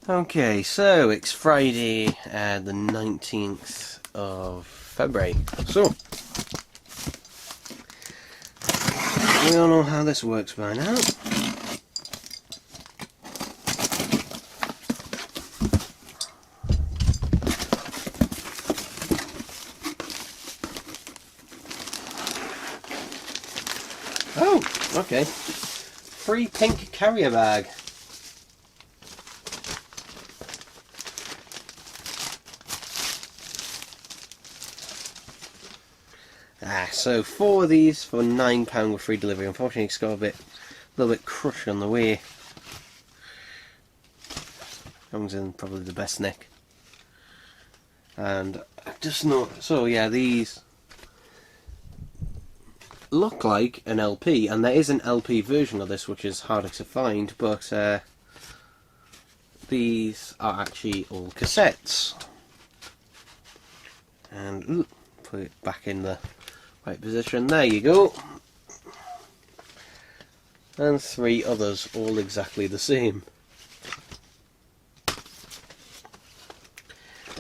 Okay, so it's Friday, the 19th of February. So, we all know how this works by now. Oh, okay. Free pink carrier bag. So 4 of these for £9 with free delivery. Unfortunately, it's got a little bit crushed on the way. Comes in probably the best nick. And I just not. So yeah, these look like an LP, and there is an LP version of this, which is harder to find. But these are actually all cassettes. And put it back in the right position. There you go. And 3 others, all exactly the same.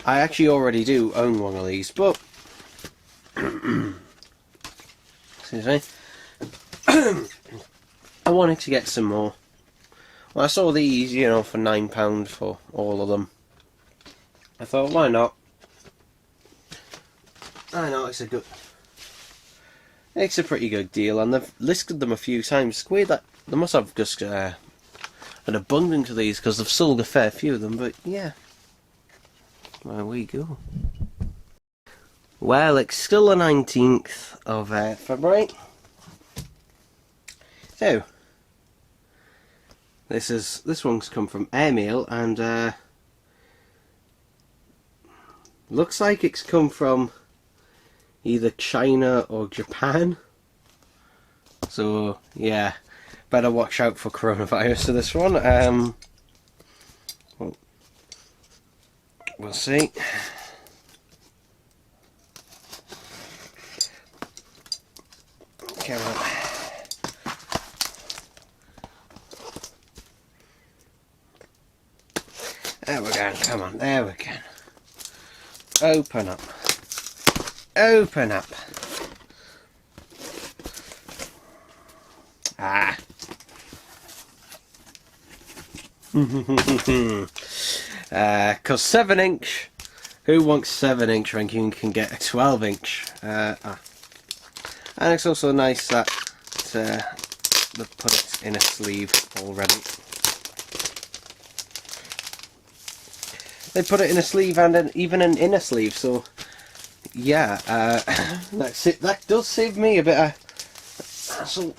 I actually already do own one of these, but excuse me. I wanted to get some more. Well, I saw these, you know, for £9 for all of them. I thought, why not? I know it's a pretty good deal, and they've listed them a few times. It's weird that they must have just an abundance of these because they've sold a fair few of them. But yeah, there we go. Well, it's still the 19th of February. So this one's come from Airmail, and looks like it's come from either China or Japan. So yeah, better watch out for coronavirus to this one. We'll see. Come on. There we go. Come on. There we go. Open up. Open up. Ah. Cause 7-inch. Who wants 7-inch when you can get a 12-inch? And it's also nice that they put it in a sleeve already. They put it in a sleeve and even an inner sleeve, so yeah, that's it. That does save me a bit of hassle.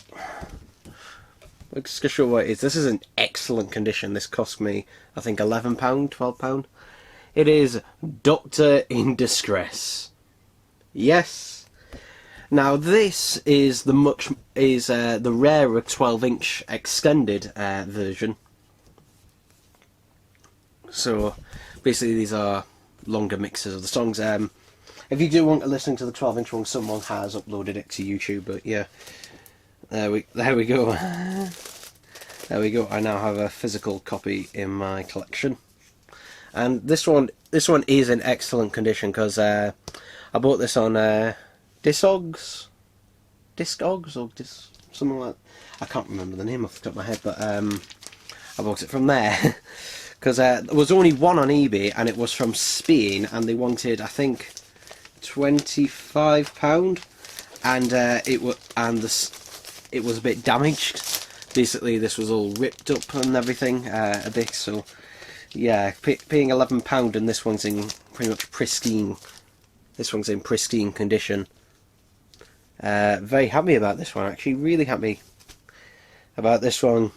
Let's just show what it is. This is in excellent condition. This cost me, I think, £11, £12. It is Doctor in Distress. Yes. Now this is the rarer 12-inch extended version. So basically, these are longer mixes of the songs. If you do want to listen to the 12-inch one, someone has uploaded it to YouTube. But yeah, there we go. There we go. I now have a physical copy in my collection, and this one is in excellent condition because I bought this on Discogs or something like that. I can't remember the name off the top of my head, but I bought it from there. Because there was only one on eBay, and it was from Spain, and they wanted, I think, £25, and it was a bit damaged. Basically, this was all ripped up and everything a bit. So, yeah, paying £11, and this one's in pretty much pristine. This one's in pristine condition. Very happy about this one. Actually, really happy about this one.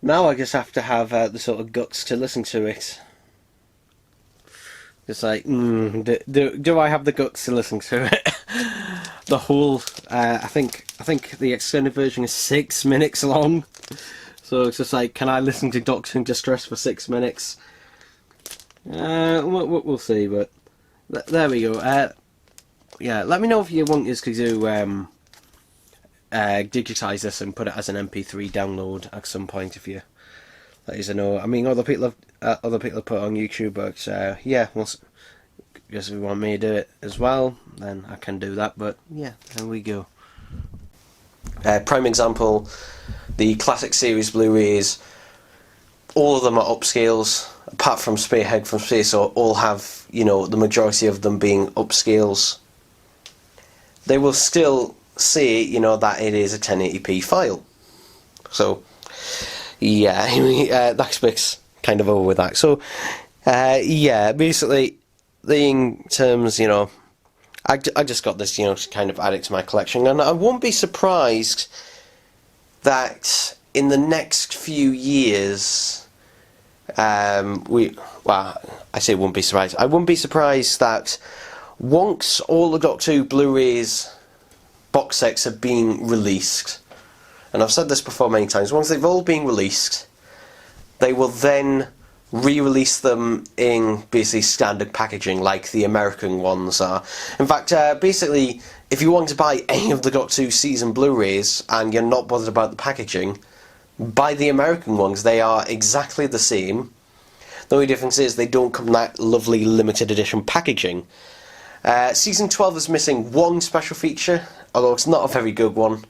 Now I just have to have the sort of guts to listen to it. It's like, do I have the guts to listen to it? The whole, I think the extended version is 6 minutes long. So it's just like, can I listen to Doctor in Distress for 6 minutes? We'll see, but there we go. Yeah, let me know if you want us to do digitize this and put it as an MP3 download at some point if you let us know. I mean, other people have put on YouTube, but yeah, guess if you want me to do it as well, then I can do that. But yeah, there we go. Prime example, the classic series Blu-rays. All of them are upscales, apart from Spearhead from Space, so all have, you know, the majority of them being upscales. They will still say, you know, that it is a 1080p file. So, yeah, that speaks kind of over with that. So, yeah, basically, in terms, you know, I just got this, you know, to kind of add it to my collection, and I won't be surprised that in the next few years, I say won't be surprised. I wouldn't be surprised that once all the Doctor Who Blu-rays box sets have been released, and I've said this before many times, once they've all been released, they will then re-release them in basically standard packaging like the American ones are. In fact, basically, if you want to buy any of the Doctor Who season Blu-rays and you're not bothered about the packaging, buy the American ones. They are exactly the same. The only difference is they don't come in that lovely limited edition packaging. Season 12 is missing one special feature, although it's not a very good one.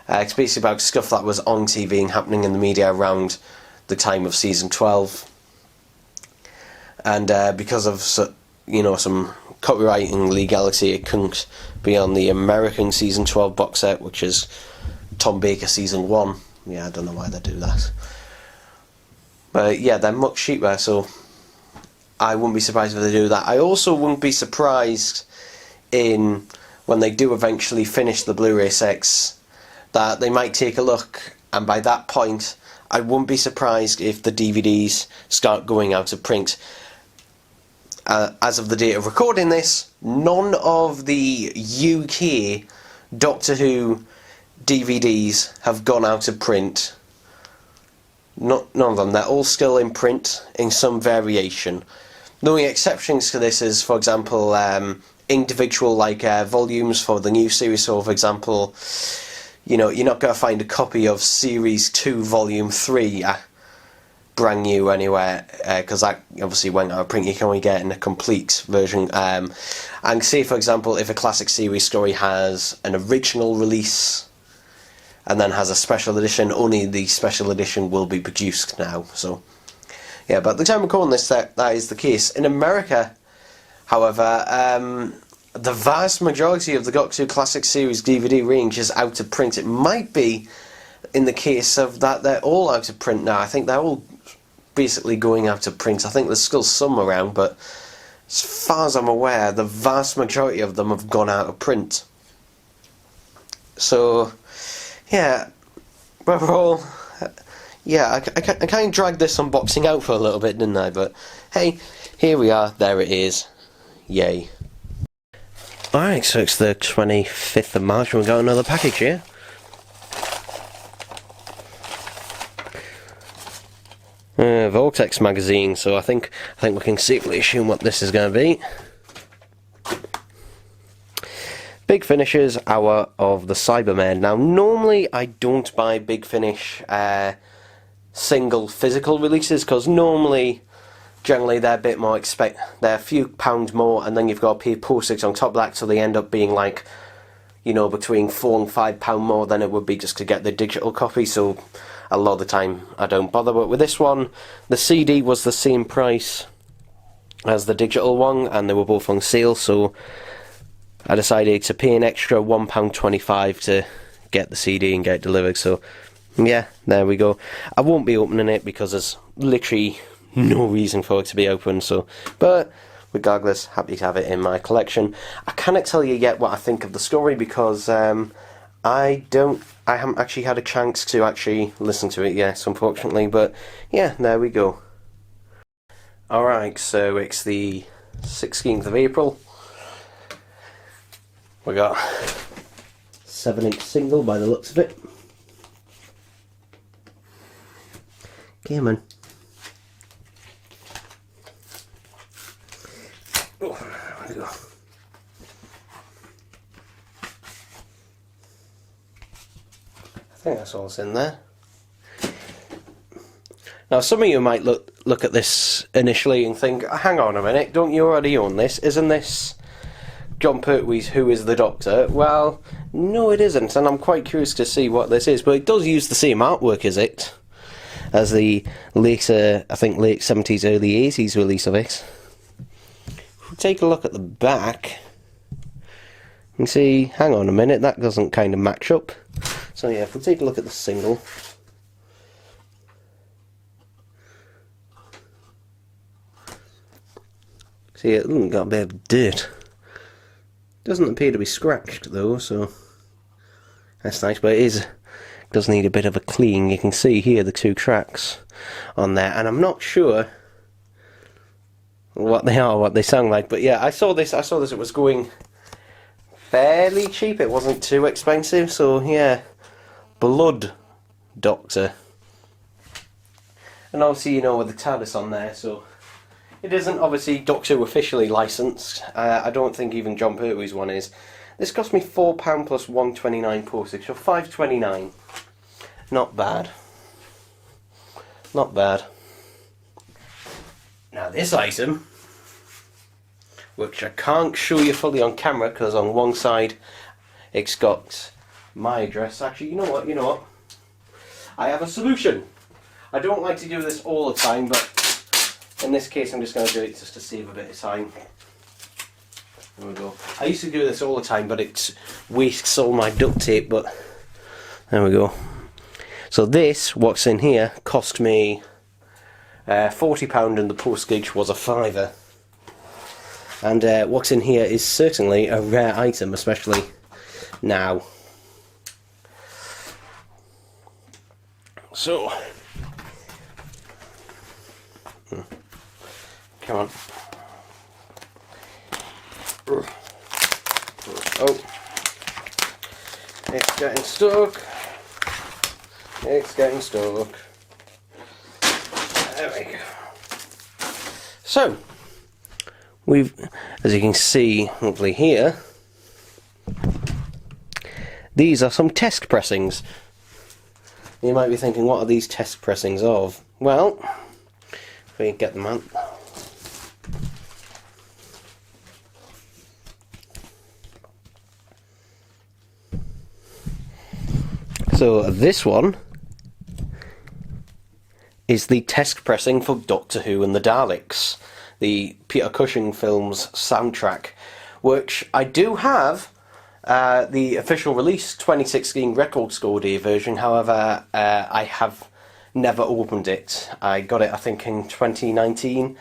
It's basically about stuff that was on TV and happening in the media around the time of season 12. And because of, you know, some copywriting legality, it couldn't be on the American season 12 box set, which is Tom Baker season 1. Yeah, I don't know why they do that. But yeah, they're much cheaper, so I wouldn't be surprised if they do that. I also wouldn't be surprised in when they do eventually finish the Blu-ray sets that they might take a look, and by that point I wouldn't be surprised if the DVDs start going out of print. As of the date of recording this, none of the UK Doctor Who DVDs have gone out of print. None of them. They're all still in print in some variation. The only exceptions to this is, for example, individual volumes for the new series. So, for example, you know, you're not going to find a copy of Series 2 Volume 3 brand new anywhere, because that obviously went out of print. You can only get in a complete version. And say, for example, if a classic series story has an original release and then has a special edition, only the special edition will be produced now. So, yeah, but at the time of recording this, that is the case. In America, however, the vast majority of the Doctor Who Classic Series DVD range is out of print. It might be in the case of that they're all out of print now. I think they're all basically going out of print. I think there's still some around, but as far as I'm aware, the vast majority of them have gone out of print. So, yeah, overall, yeah, I kind of dragged this unboxing out for a little bit, didn't I? But hey, here we are, there it is. Yay. Alright, so it's the 25th of March and we've got another package here. Vortex magazine, so I think we can safely assume what this is going to be. Big Finish's Hour of the Cybermen. Now, normally I don't buy Big Finish single physical releases, because generally they're a bit more they're a few pounds more, and then you've got to pay postage on top of that, so they end up being like, you know, between £4 and £5 more than it would be just to get the digital copy. So a lot of the time I don't bother. But with this one, the CD was the same price as the digital one, and they were both on sale, so I decided to pay an extra £1.25 to get the CD and get it delivered. So yeah, there we go. I won't be opening it because there's literally no reason for it to be open. So, but regardless, happy to have it in my collection. I cannot tell you yet what I think of the story because I haven't actually had a chance to actually listen to it yet, unfortunately. But yeah, there we go. Alright, so it's the 16th of April. We got 7-inch single by the looks of it. Okay, man. Oh, there we go. I think that's all that's in there. Now, some of you might look at this initially and think, hang on a minute, don't you already own this? Isn't this Jon Pertwee's Who is the Doctor? Well, no it isn't, and I'm quite curious to see what this is, but it does use the same artwork as it, as the later, I think late 70s, early 80s release of it. If we take a look at the back, you can see, hang on a minute, that doesn't kind of match up. So yeah, if we take a look at the single, see, it got a bit of dirt. Doesn't appear to be scratched though, so that's nice. But does need a bit of a clean. You can see here the 2 tracks on there, and I'm not sure what they are, what they sound like. But yeah, I saw this. It was going fairly cheap. It wasn't too expensive. So yeah, Blood Doctor, and obviously you know with the TARDIS on there, so. It isn't obviously Doctor Who officially licensed. I don't think even Jon Pertwee's one is. This cost me £4 plus £1.29 postage, so £5.29. Not bad. Not bad. Now this item, which I can't show you fully on camera because on one side it's got my address. Actually, you know what? I have a solution. I don't like to do this all the time, but in this case, I'm just going to do it just to save a bit of time. There we go. I used to do this all the time, but it wastes all my duct tape, but there we go. So this, what's in here, cost me £40 and the postage was a £5. And what's in here is certainly a rare item, especially now. So, come on. Oh, it's getting stuck. It's getting stuck. There we go. So, as you can see, hopefully here, these are some test pressings. You might be thinking, what are these test pressings of? Well, if we get them out. So this one is the test pressing for Doctor Who and the Daleks, the Peter Cushing film's soundtrack, which I do have the official release 2016 Record Store Day version. However, I have never opened it. I got it, I think, in 2019,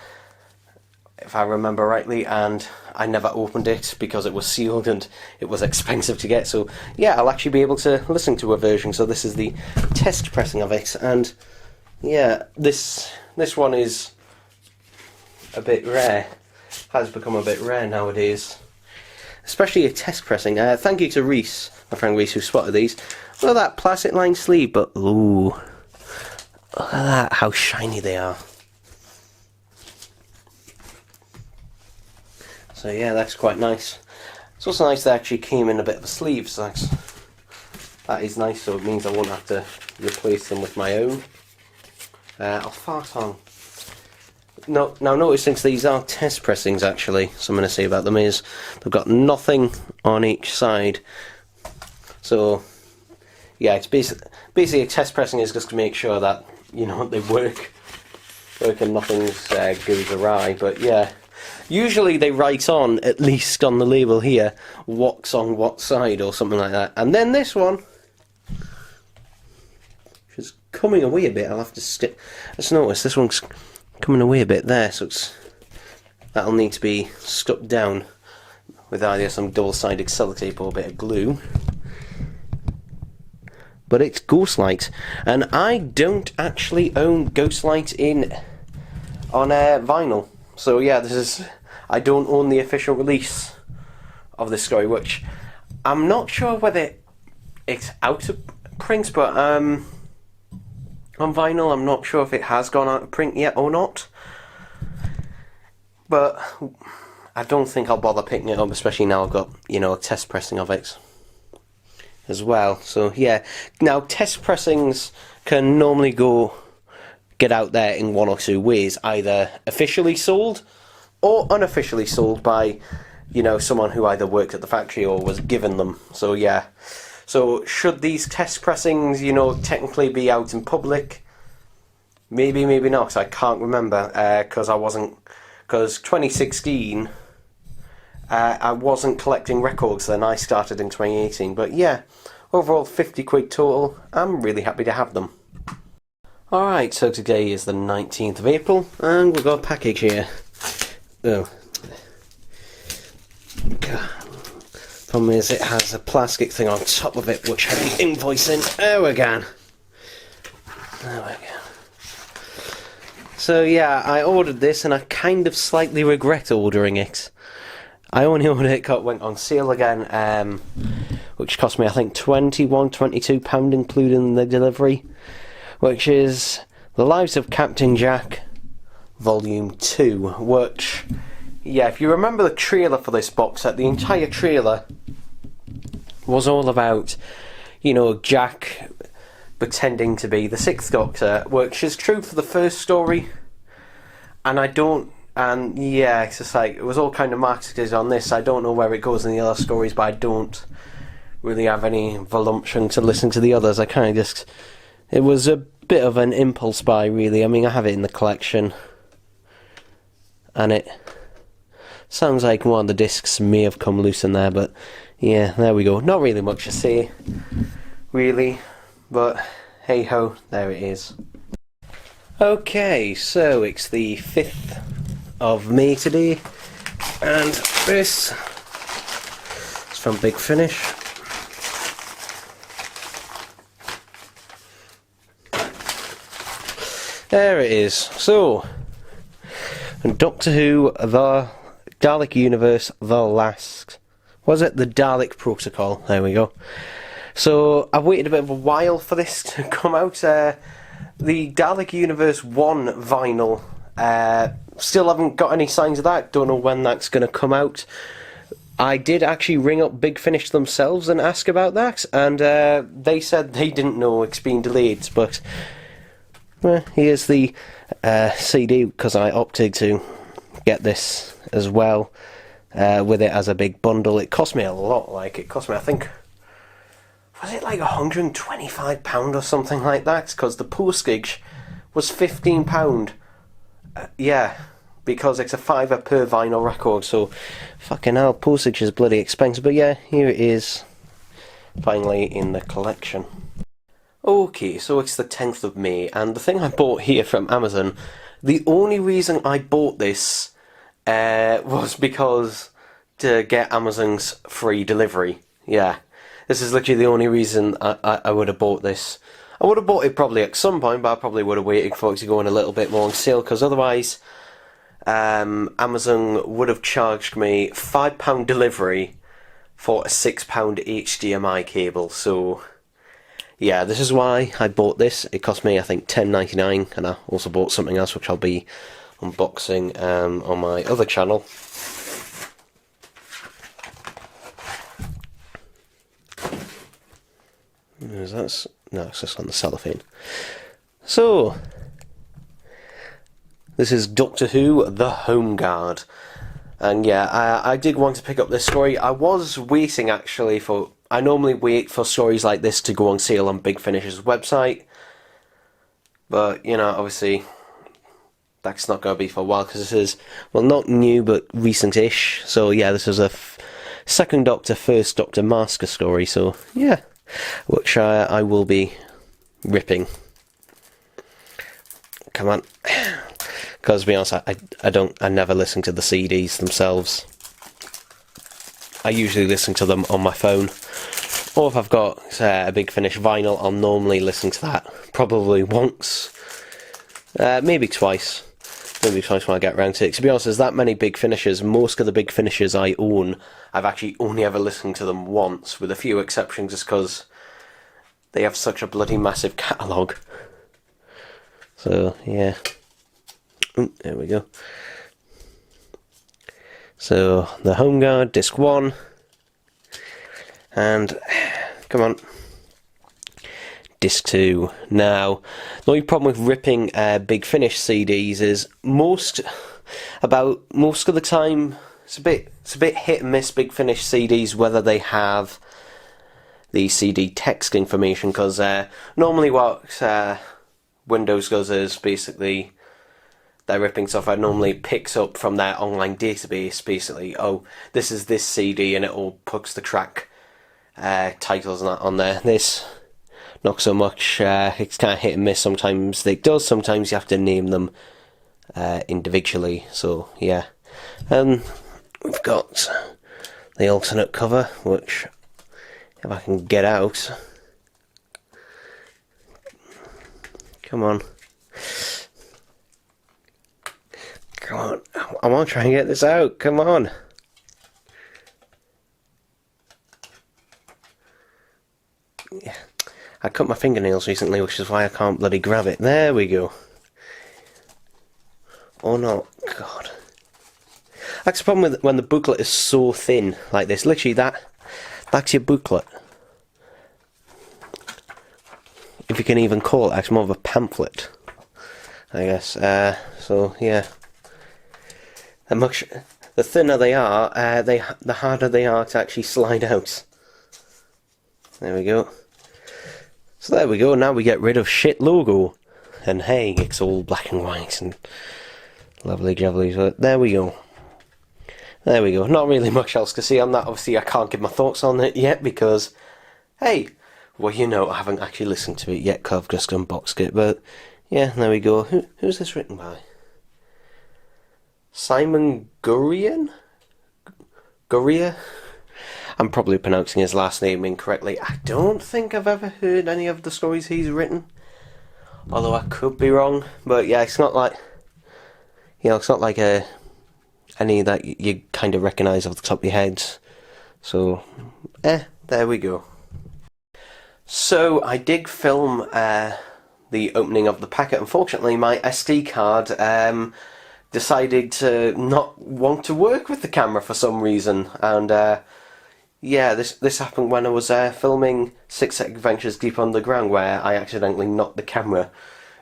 if I remember rightly, and I never opened it because it was sealed and it was expensive to get. So yeah, I'll actually be able to listen to a version. So this is the test pressing of it, and yeah, this one is a bit rare. Has become a bit rare nowadays, especially a test pressing. Thank you to Reese, my friend Reese, who spotted these. Look at that plastic lined sleeve, but ooh, look at that, how shiny they are. So yeah, that's quite nice. It's also nice they actually came in a bit of a sleeve, so that is nice, so it means I won't have to replace them with my own. I'll fart on. No, now notice, since these are test pressings actually, something to say about them is they've got nothing on each side. So yeah, it's basically a test pressing is just to make sure that, you know, they work and nothing's goes awry. But yeah, usually they write on, at least on the label here, what's on what side or something like that. And then this one, which is coming away a bit, I'll have to stick. Let's notice this one's coming away a bit there, so that'll need to be stuck down with either some double-sided sellotape or a bit of glue. But it's Ghostlight, and I don't actually own Ghostlight on vinyl. So yeah, I don't own the official release of this story, which I'm not sure whether it's out of print, but on vinyl I'm not sure if it has gone out of print yet or not. But I don't think I'll bother picking it up, especially now I've got, you know, a test pressing of it as well. So yeah, now test pressings can normally go get out there in one or two ways, either officially sold or unofficially sold by, you know, someone who either worked at the factory or was given them. So yeah, so should these test pressings, you know, technically be out in public? Maybe, maybe not, 'cause I can't remember, because 2016 I wasn't collecting records then. I started in 2018, but yeah, overall 50 quid total. I'm really happy to have them. Alright, so today is the 19th of April, and we've got a package here. Oh. God. Problem is, it has a plastic thing on top of it, which had the invoice in. There we go. There we go. So yeah, I ordered this, and I kind of slightly regret ordering it. I only ordered it, it went on sale again, which cost me, I think, £22 including the delivery, which is The Lives of Captain Jack, Volume 2, which, yeah, if you remember the trailer for this box set, the entire trailer was all about, you know, Jack pretending to be the Sixth Doctor, which is true for the first story, and yeah, it's just like, it was all kind of marketed on this. I don't know where it goes in the other stories, but I don't really have any voluption to listen to the others. I kind of just, it was a bit of an impulse buy, really. I mean, I have it in the collection, and it sounds like one of the discs may have come loose in there, but yeah, there we go. Not really much to say, really, but hey ho, there it is. Okay, so it's the 5th of May today, and this is from Big Finish. There it is. So, Doctor Who, the Dalek Universe, the last, was it the Dalek Protocol? There we go. So I've waited a bit of a while for this to come out. The Dalek Universe 1 vinyl, still haven't got any signs of that. Don't know when that's going to come out. I did actually ring up Big Finish themselves and ask about that, and they said they didn't know, it's been delayed, but here's the CD, because I opted to get this as well with it as a big bundle. It cost me a lot, like, it cost me, I think, was it like £125 or something like that, because the postage was £15. Yeah, because it's a £5 per vinyl record, so fucking hell, postage is bloody expensive. But yeah, here it is, finally in the collection. Okay, so it's the 10th of May, and the thing I bought here from Amazon, the only reason I bought this was because to get Amazon's free delivery. Yeah, this is literally the only reason I would have bought this. I would have bought it probably at some point, but I probably would have waited for it to go on a little bit more on sale, because otherwise Amazon would have charged me £5 delivery for a £6 HDMI cable. So yeah, this is why I bought this. It cost me, I think, £10.99, and I also bought something else which I'll be unboxing on my other channel. Is that? No, it's just on the cellophane. So, this is Doctor Who, The Home Guard. And yeah, I did want to pick up this story. I was waiting, actually, for... I normally wait for stories like this to go on sale on Big Finish's website. But, you know, obviously, that's not going to be for a while, because this is, well, not new, but recent-ish. So, yeah, this is a Second Doctor, First Doctor Masker story, so, yeah. Which I will be ripping. Come on. Because to be honest, I never listen to the CDs themselves. I usually listen to them on my phone. Or if I've got a Big Finish vinyl, I'll normally listen to that probably once. Maybe twice. Maybe twice when I get around to it. To be honest, there's that many Big Finishers. Most of the Big Finishers I own, I've actually only ever listened to them once, with a few exceptions, just because they have such a bloody massive catalogue. So, yeah. Ooh, there we go. So, The Home Guard, Disc 1. And, come on. disc 2. Now, the only problem with ripping Big Finish CDs is most of the time it's a bit hit and miss. Big Finish CDs, whether they have the CD text information, because normally what Windows does is basically their ripping software normally picks up from their online database, basically, oh, this is this CD, and it all puts the track titles and that on there. This, not so much. It's kind of hit and miss. Sometimes it does, sometimes you have to name them individually. So yeah, we've got the alternate cover, which if I can get out, come on, I want to try and get this out, come on. Yeah, I cut my fingernails recently, which is why I can't bloody grab it. There we go. Oh no, God. That's the problem with when the booklet is so thin like this. Literally, that's your booklet. If you can even call it, it's more of a pamphlet, I guess. So yeah, the thinner they are, the harder they are to actually slide out. There we go. So there we go. Now we get rid of shit logo, and hey, it's all black and white and lovely jubbly. So there we go. There we go. Not really much else to see on that. Obviously, I can't give my thoughts on it yet because, hey, well, you know, I haven't actually listened to it yet because I've just unboxed it. But yeah, there we go. Who's this written by? Simon Gurian? Guria? I'm probably pronouncing his last name incorrectly. I don't think I've ever heard any of the stories he's written, although I could be wrong. But yeah, it's not like, you know, it's not like any that you kind of recognise off the top of your head. So, there we go. So I did film the opening of the packet. Unfortunately, my SD card decided to not want to work with the camera for some reason, and yeah, this happened when I was filming Six Adventures Deep Underground, where I accidentally knocked the camera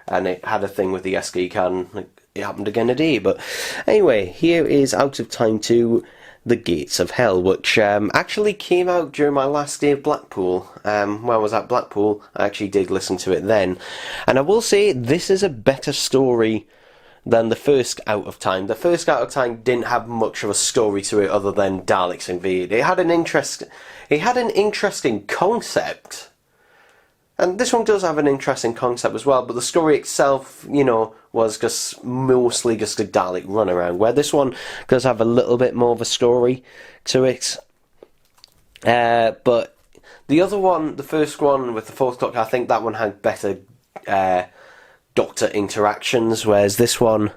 and it had a thing with the SD card. It happened again today. But anyway, here is Out of Time 2, The Gates of Hell, which actually came out during my last day of Blackpool. When I was at Blackpool, I actually did listen to it then. And I will say, this is a better story than the first Out of Time. The first Out of Time didn't have much of a story to it other than Daleks invade. It had an interesting concept. And this one does have an interesting concept as well, but the story itself, you know, was just mostly just a Dalek runaround, where this one does have a little bit more of a story to it. But the other one, the first one with the Fourth Doctor, I think that one had better Doctor interactions, whereas this one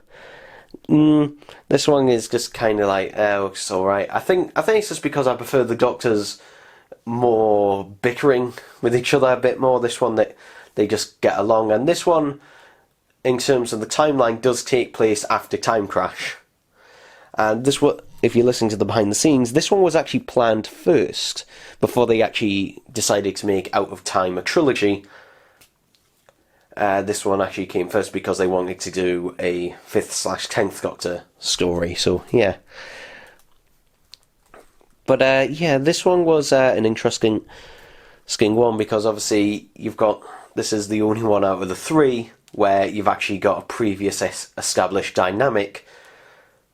is just kind of like, oh, it's alright. I think it's just because I prefer the Doctors more bickering with each other a bit more. This one, that they just get along, and this one, in terms of the timeline, does take place after Time Crash. And this one, if you listen to the behind the scenes, this one was actually planned first before they actually decided to make Out of Time a trilogy. This one actually came first because they wanted to do a 5th/10th Doctor story. So yeah. But yeah, this one was an interesting one because obviously this is the only one out of the 3 where you've actually got a previous established dynamic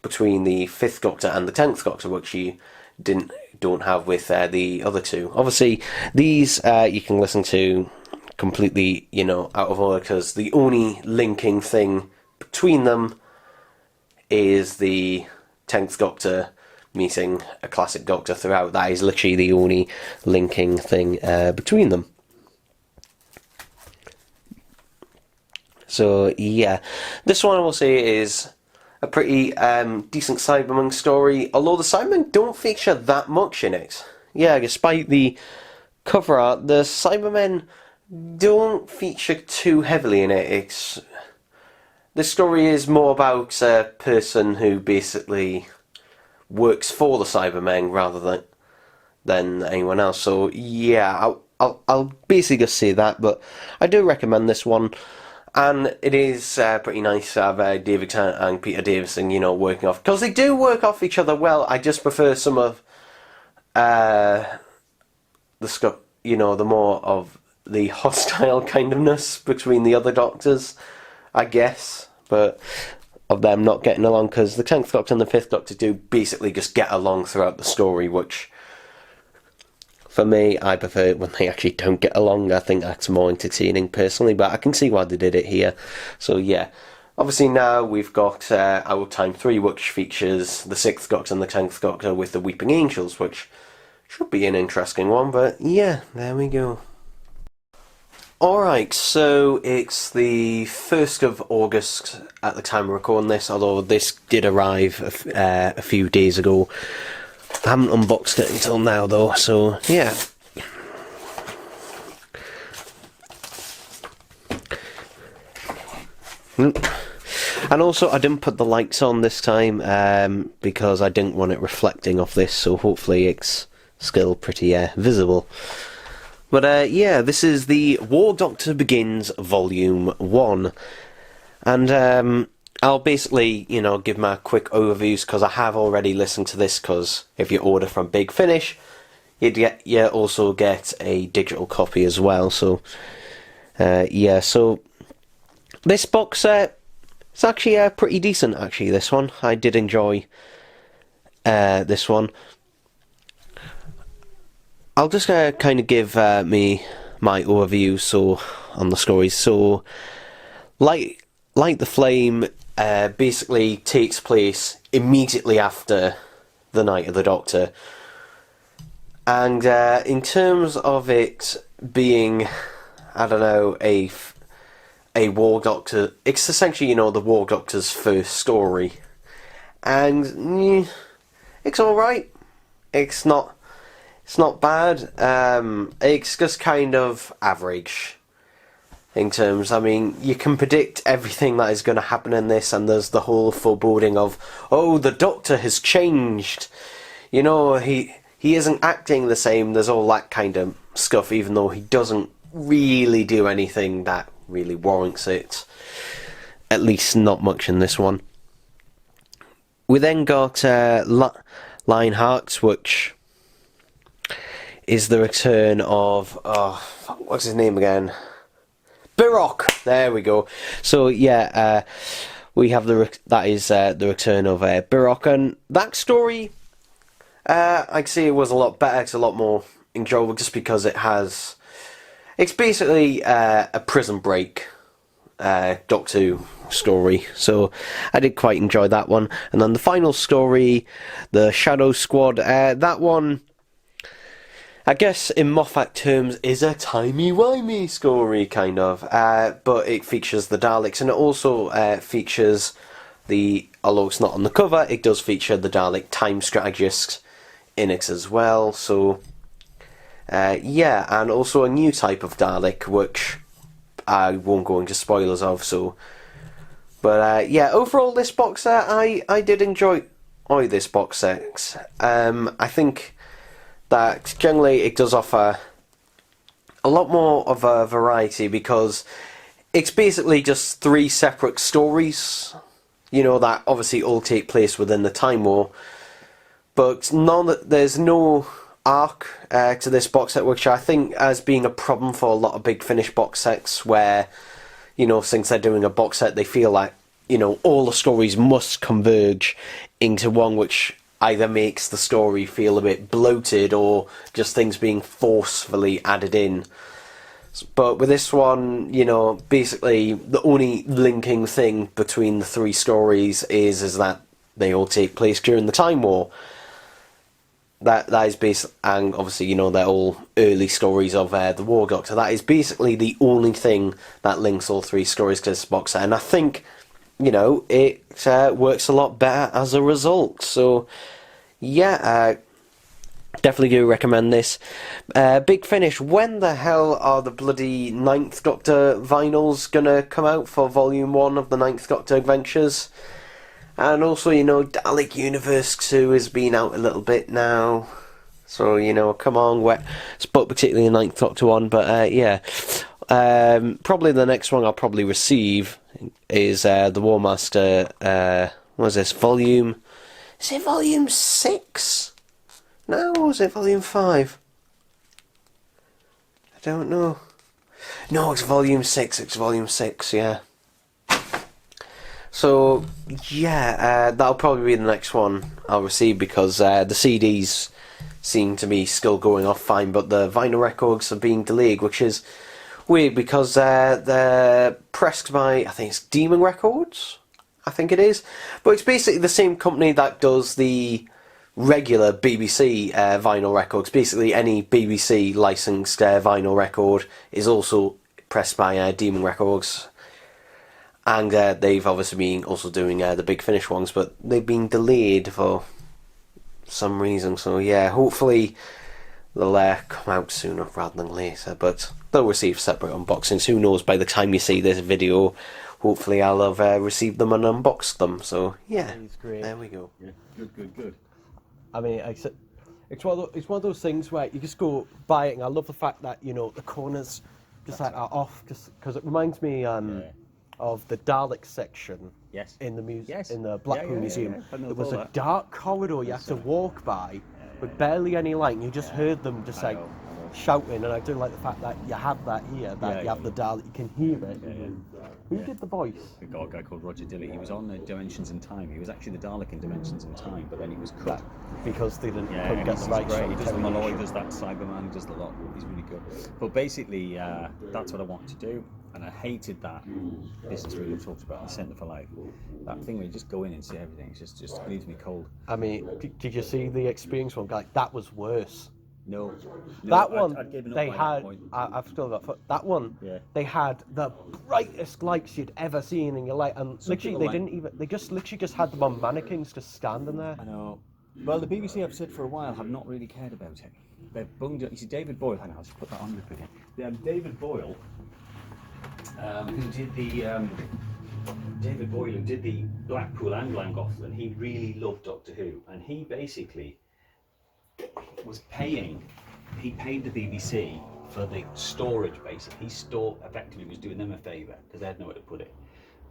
between the 5th Doctor and the 10th Doctor, which you don't have with the other 2. Obviously, these you can listen to completely, you know, out of order, because the only linking thing between them is the 10th Doctor meeting a classic Doctor throughout. That is literally the only linking thing between them. So yeah, this one I will say is a pretty decent Cybermen story, although the Cybermen don't feature that much in it. Yeah, despite the cover art, the Cybermen don't feature too heavily in it. The story is more about a person who basically works for the Cybermen rather than anyone else. So yeah, I'll basically just say that, but I do recommend this one. And it is pretty nice to have David Tennant and Peter Davison, you know, working off, because they do work off each other well. I just prefer some of the stuff, you know, the more of the hostile kind ofness between the other Doctors, I guess, but of them not getting along, because the 10th Doctor and the 5th Doctor do basically just get along throughout the story, which, for me, I prefer it when they actually don't get along. I think that's more entertaining, personally, but I can see why they did it here. So, yeah. Obviously, now we've got our Time 3, which features the 6th Doctor and the 10th Doctor with the Weeping Angels, which should be an interesting one, but yeah, there we go. Alright, so it's the 1st of August at the time of recording this, although this did arrive a few days ago. I haven't unboxed it until now though, so yeah. And also I didn't put the lights on this time because I didn't want it reflecting off this, so hopefully it's still pretty visible. But yeah, this is the War Doctor Begins Volume 1. And I'll basically, you know, give my quick overviews, because I have already listened to this, because if you order from Big Finish, you also get a digital copy as well. So, yeah, so this box set, it's actually pretty decent, actually, this one. I did enjoy this one. I'll just kind of give me my overview on the stories. So, Light the Flame basically takes place immediately after the Night of the Doctor. And in terms of it being, I don't know, a War Doctor, it's essentially, you know, the War Doctor's first story. And it's alright. It's not bad. It's just kind of average in terms. I mean, you can predict everything that is going to happen in this, and there's the whole foreboding of, oh, the Doctor has changed. You know, he isn't acting the same. There's all that kind of stuff, even though he doesn't really do anything that really warrants it. At least not much in this one. We then got Lionheart, which is the return of, what's his name again? Birok! There we go. So yeah, we have the return of Birok, and that story, I'd say it was a lot better. It's a lot more enjoyable, just because it's basically a prison break Doctor Who story. So I did quite enjoy that one. And then the final story, the Shadow Squad, that one, I guess in Moffat terms, is a timey-wimey story, kind of. But it features the Daleks, and it also features although it's not on the cover, it does feature the Dalek time strategist in it as well. So, yeah, and also a new type of Dalek, which I won't go into spoilers of, so. But, yeah, overall, this box set, I did enjoy this box set. I think that generally it does offer a lot more of a variety, because it's basically just 3 separate stories, you know, that obviously all take place within the Time War, but there's no arc to this box set, which I think has been a problem for a lot of Big Finish box sets, where, you know, since they're doing a box set, they feel like, you know, all the stories must converge into one, which either makes the story feel a bit bloated, or just things being forcefully added in. But with this one, you know, basically the only linking thing between the 3 stories is that they all take place during the Time War. That is basically, and obviously, you know, they're all early stories of the War Doctor. That is basically the only thing that links all 3 stories to this box set, and I think, you know, it works a lot better as a result. So, yeah, definitely do recommend this. Big Finish, when the hell are the bloody 9th Doctor vinyls gonna come out for Volume 1 of the 9th Doctor Adventures? And also, you know, Dalek Universe 2 has been out a little bit now. So, you know, come on, but particularly the Ninth Doctor one. But yeah, probably the next one I'll probably receive is the War Master. What is this, volume? Is it volume 6? No, or is it volume 5? I don't know. No, it's volume 6. It's volume 6. Yeah. So yeah, that'll probably be the next one I'll receive, because the CDs seem to be still going off fine, but the vinyl records are being delayed, which is weird because they're pressed by, I think it's Demon Records, I think it is, but it's basically the same company that does the regular BBC vinyl records. Basically, any BBC licensed vinyl record is also pressed by Demon Records. And they've obviously been also doing the Big Finish ones, but they've been delayed for some reason. So yeah, hopefully they'll come out sooner rather than later. But they'll receive separate unboxings. Who knows, by the time you see this video, hopefully I'll have received them and unboxed them. So yeah, there we go. Yeah, good. I mean, it's one of those things where you just go buy it, and I love the fact that, you know, the corners just like are off, just because it reminds me of the Dalek section. Yes. In the Yes. in the Blackpool Yeah. Museum. I know There was a that. dark corridor you had to walk by with barely any light, and you just heard them just I like know. shouting. And I do like the fact that you have that here, that you have the Dalek, you can hear it. Who did the voice? A guy called Roger Dilley. He was on Dimensions in Time. He was actually the Dalek in Dimensions in Time, but then he was cut. Because they couldn't Yeah, get he's the rights. great. from He does the television. Malloy, does that Cyberman, he does the lot. He's really good. But basically, that's what I wanted to do, and I hated that. This is really talked about in the Centre for Life. That thing where you just go in and see everything. It just leaves me cold. I mean, did you see the experience one? Like, that was worse. No, That one, I'd given up they by had, that point. I've still got, that one, Yeah. they had the brightest lights you'd ever seen in your life. And Some literally, people they just literally just had them on mannequins just standing there. I know. Well, the BBC, I've said for a while, have not really cared about it. They've bunged it. You see, David Boyle, hang on, I'll just put that on rip again. David Boyle, who did the Blackpool and Llangollen, he really loved Doctor Who, and he basically was he paid the BBC for the storage, basically. Effectively was doing them a favour, because they had nowhere to put it.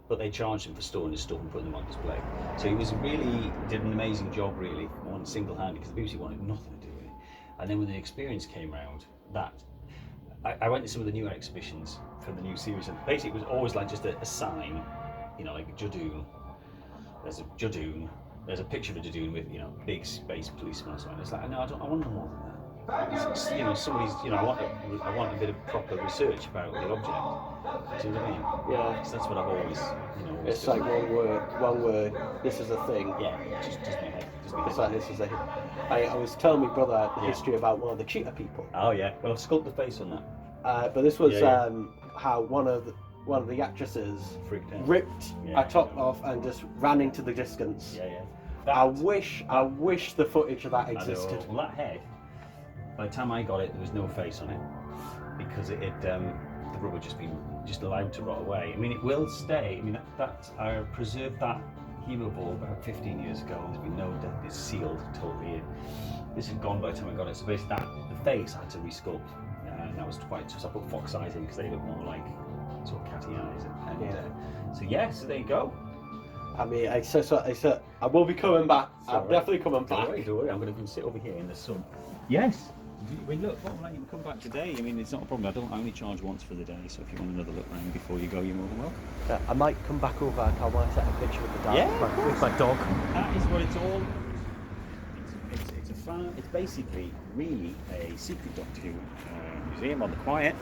But they charged him for storing his stuff and putting them on display. So he did an amazing job, really, on single-handed, because the BBC wanted nothing to do with it. And then when the experience came round, I went to some of the newer exhibitions for the new series, and basically it was always like just a sign, you know, like a Judoon. There's a Judoon. There's a picture of a Judoon with, you know, big space policeman or something. It's like, no, I want no more than that. It's, you know, somebody's, you know, I want a bit of proper research about the object. Do you know what I mean? Yeah. Because that's what I've always, you know. It's like one word, this is a thing. Yeah, just my head. It's like, this is a. I was telling my brother the history about one of the cheetah people. Oh yeah, well I've sculpted the face on that. But this was Yeah. How one of the actresses Freaked out. ripped Yeah. a top off and just ran into the distance. Yeah. I wish the footage of that existed. Well, that head, by the time I got it, there was no face on it, because the rubber just allowed to rot away. I mean, it will stay. I mean, I preserved that hero ball about 15 years ago, and there's been no death. It's sealed totally in. This had gone by the time I got it. So basically, the face I had to resculpt, and that was quite. So I put fox eyes in because they look more like sort of catty eyes. So there you go. I mean, I will be coming back. I'm definitely coming back. Don't worry, I'm going to sit over here in the sun. Yes. I mean, look, you can come back today. I mean, it's not a problem. I only charge once for the day, so if you want another look round before you go, you're more than welcome. I might come back over and I want to take a picture with the dog, with my dog. That is what it's all. It's basically really a secret Doctor Who museum on the quiet.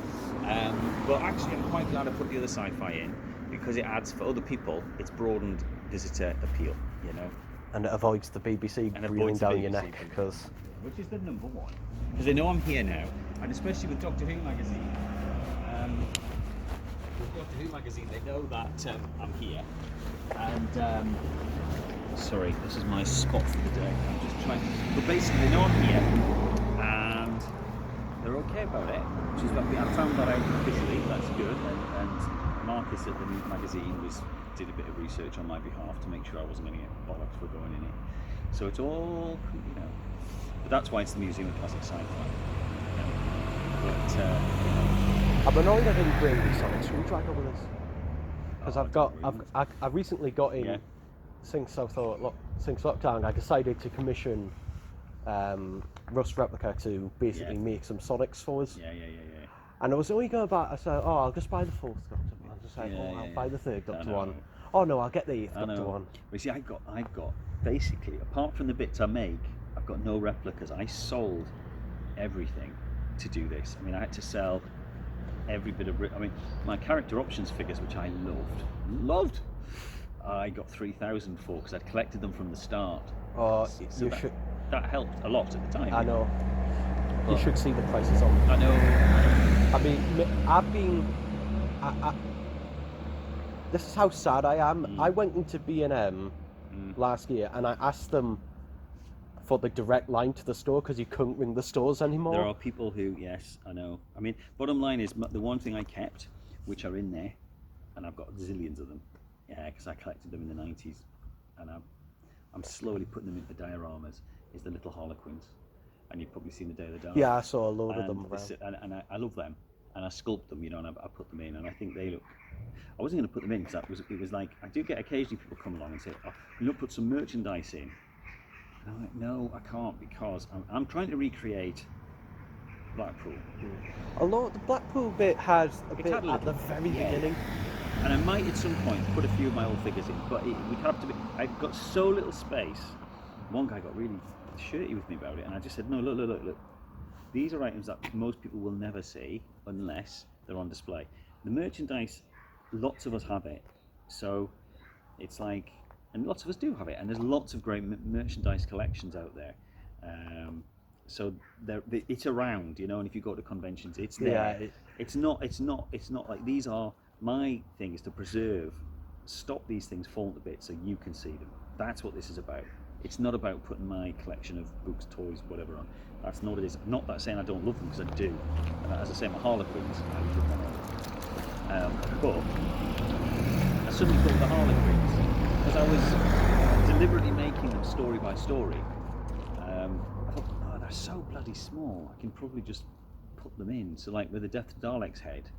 But actually, I'm quite glad I put the other sci-fi in, because it adds, for other people, it's broadened visitor appeal, you know. And it avoids the BBC breathing down your neck, because. Which is the number one. Because they know I'm here now, and especially with Doctor Who magazine. With Doctor Who magazine, they know that I'm here. And sorry, this is my spot for the day. I'm just trying. But basically, they know I'm here, and they're okay about it. Which is I found that out officially. That's good. And Marcus at the magazine did a bit of research on my behalf to make sure I wasn't going to get bollocks for going in it. So it's all, you know. But that's why it's the Museum of Classic Sci-Fi. But I'm annoyed I didn't bring the sonic screwdriver with us. Because I recently got in, Yeah. since lockdown, I decided to commission Rust Replica to basically make some Sonics for us. Yeah. And I was only going about, I said, oh, I'll just buy the 4th Doctor one. I was like, I'll buy the 3rd Doctor one. Oh no, I'll get the 8th Doctor one. But see, I've got basically, apart from the bits I make, I've got no replicas. I sold everything to do this. I mean, I had to sell every bit of. I mean, my character options figures, which I loved. I got 3,000 for because I'd collected them from the start. Oh, so that helped a lot at the time. I know. But you should see the prices on them. I know. I mean, I've been. This is how sad I am. I went into B&M last year and I asked them for the direct line to the store because you couldn't ring the stores anymore. There are people who, yes, I know. I mean, bottom line is the one thing I kept, which are in there, and I've got zillions of them, because I collected them in the 90s, and I'm slowly putting them into dioramas, is the little Harlequins. And you've probably seen the Day of the Daleks. Yeah, I saw a load of them around. And I love them, and I sculpt them, and I put them in, and I think they look. I wasn't going to put them in because it was like, I do get occasionally people come along and say, oh, you know, put some merchandise in. And I'm like, no, I can't, because I'm trying to recreate Blackpool. A lot. The Blackpool bit has a bit at the very beginning. And I might at some point put a few of my old figures in, but we have to be. I've got so little space. One guy got really shirty with me about it, and I just said, no, look. These are items that most people will never see unless they're on display. The merchandise, lots of us have it, so it's like, and lots of us do have it, and there's lots of great merchandise collections out there. So it's around, you know, and if you go to conventions, it's there. Yeah, It's not like these are. My thing is to stop these things falling to bits so you can see them. That's what this is about. It's not about putting my collection of books, toys, whatever on. That's not what it is. Not that saying I don't love them, because I do. And as I say, my Harlequins, I love them all. But I suddenly thought the Harlequins, because I was deliberately making them story by story. I thought, oh, they're so bloody small. I can probably just put them in. So like with the Death to Dalek's head,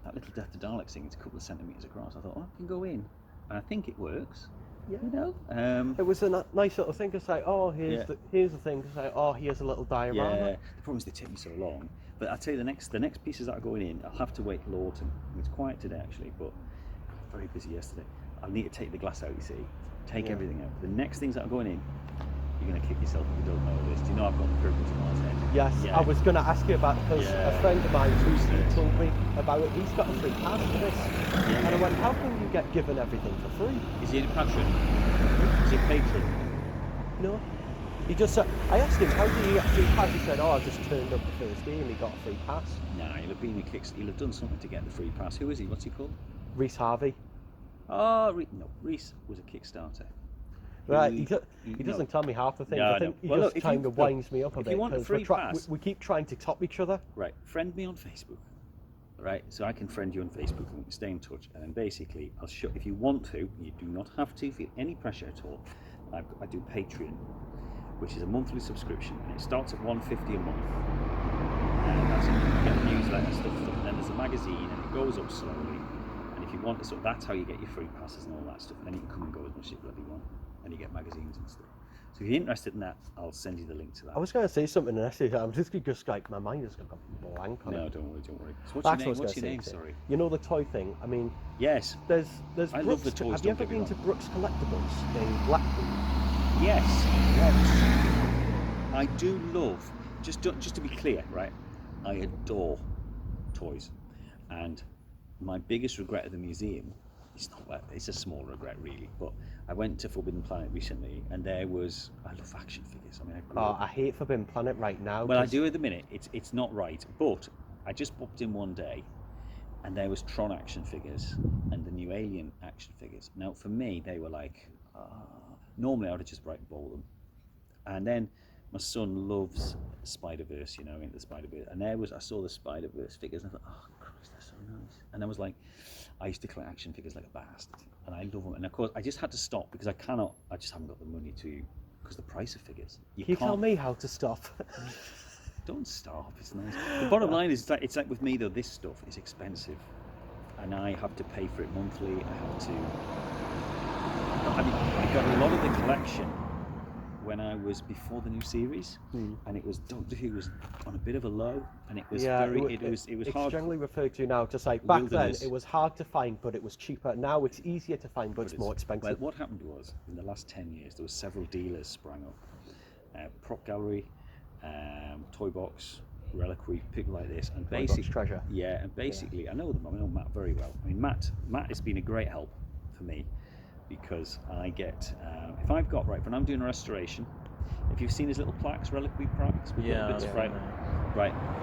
that little Death to Dalek thing is a couple of centimetres across. I thought, oh, I can go in. And I think it works. Yeah. You know? It was a nice little thing to say, oh, here's the thing to say, oh, here's a little diorama. Yeah, the problem is they take me so long. But I'll tell you, the next pieces that are going in, I'll have to wait till autumn. It's quiet today, actually, but very busy yesterday. I'll need to take the glass out, you see. Take everything out. The next things that are going in, you're going to kick yourself if you don't know this. Do you know I've got the Pyramids of Mars head? Yes, I was going to ask you about it because a friend of mine recently told me about it. He's got a free pass for this. And I went, how can you get given everything for free? Is he a patron? Is he a patron? No. He just I asked him, how did he get a free pass? He said, oh, I just turned up the first day and he got a free pass. Nah, he'll have done something to get the free pass. Who is he? What's he called? Reese Harvey. Oh, no, Reese was a Kickstarter. Right, he doesn't tell me half the things. No, I think he just kind of winds me up a bit. If you want a free pass, we keep trying to top each other. Right, friend me on Facebook. Right, so I can friend you on Facebook and we can stay in touch. And then basically, I'll show. If you want to, you do not have to feel any pressure at all. I do Patreon, which is a monthly subscription, and it starts at $1.50 a month. And that's you get the newsletter stuff, and then there's a magazine, and it goes up slowly. And if you want to, so that's how you get your free passes and all that stuff. And then you can come and go as much as you bloody want. And you get magazines and stuff. So if you're interested in that, I'll send you the link to that. I was going to say something, and I said, I'm just like, my mind is going to go blank on it. No, don't worry. So what's your name? Sorry. You know the toy thing. I mean, yes. There's I Brooks, love the toys. Have you ever been to Brooks Collectibles in Blackpool? Yes. I do love. Just to be clear, right? I adore toys, and my biggest regret at the museum. It's a small regret, really, but I went to Forbidden Planet recently, and I love action figures. I mean, I hate Forbidden Planet right now. Well, I do at the minute. It's not right, but I just popped in one day, and there was Tron action figures and the new Alien action figures. Now, for me, they were like, normally I would have just bought them, and then my son loves Spider-Verse, you know, into the Spider-Verse, and I saw the Spider-Verse figures, and I thought, oh Christ, they're so nice, and I was like. I used to collect action figures like a bastard, and I love them. And of course, I just had to stop because I just haven't got the money to because the price of figures. You tell me how to stop. Don't stop. It's nice. The bottom line is that it's like with me though. This stuff is expensive, and I have to pay for it monthly. I got a lot of the collection when I was before the new series, and it was Doctor Who was on a bit of a low, and it was it was hard. It's generally referred to now just like back Wilderness. then it was hard to find, but it was cheaper. Now it's easier to find, but it's more expensive. Well, what happened was in the last 10 years there were several dealers sprang up, Prop Gallery, Toy Box, Reliquary, people like this, and basically Treasure. Yeah, and basically I know them. I know Matt very well. I mean, Matt has been a great help for me because I get if I've got when I'm doing a restoration. If you've seen his little plaques, reliquary plaques, with little bits, right.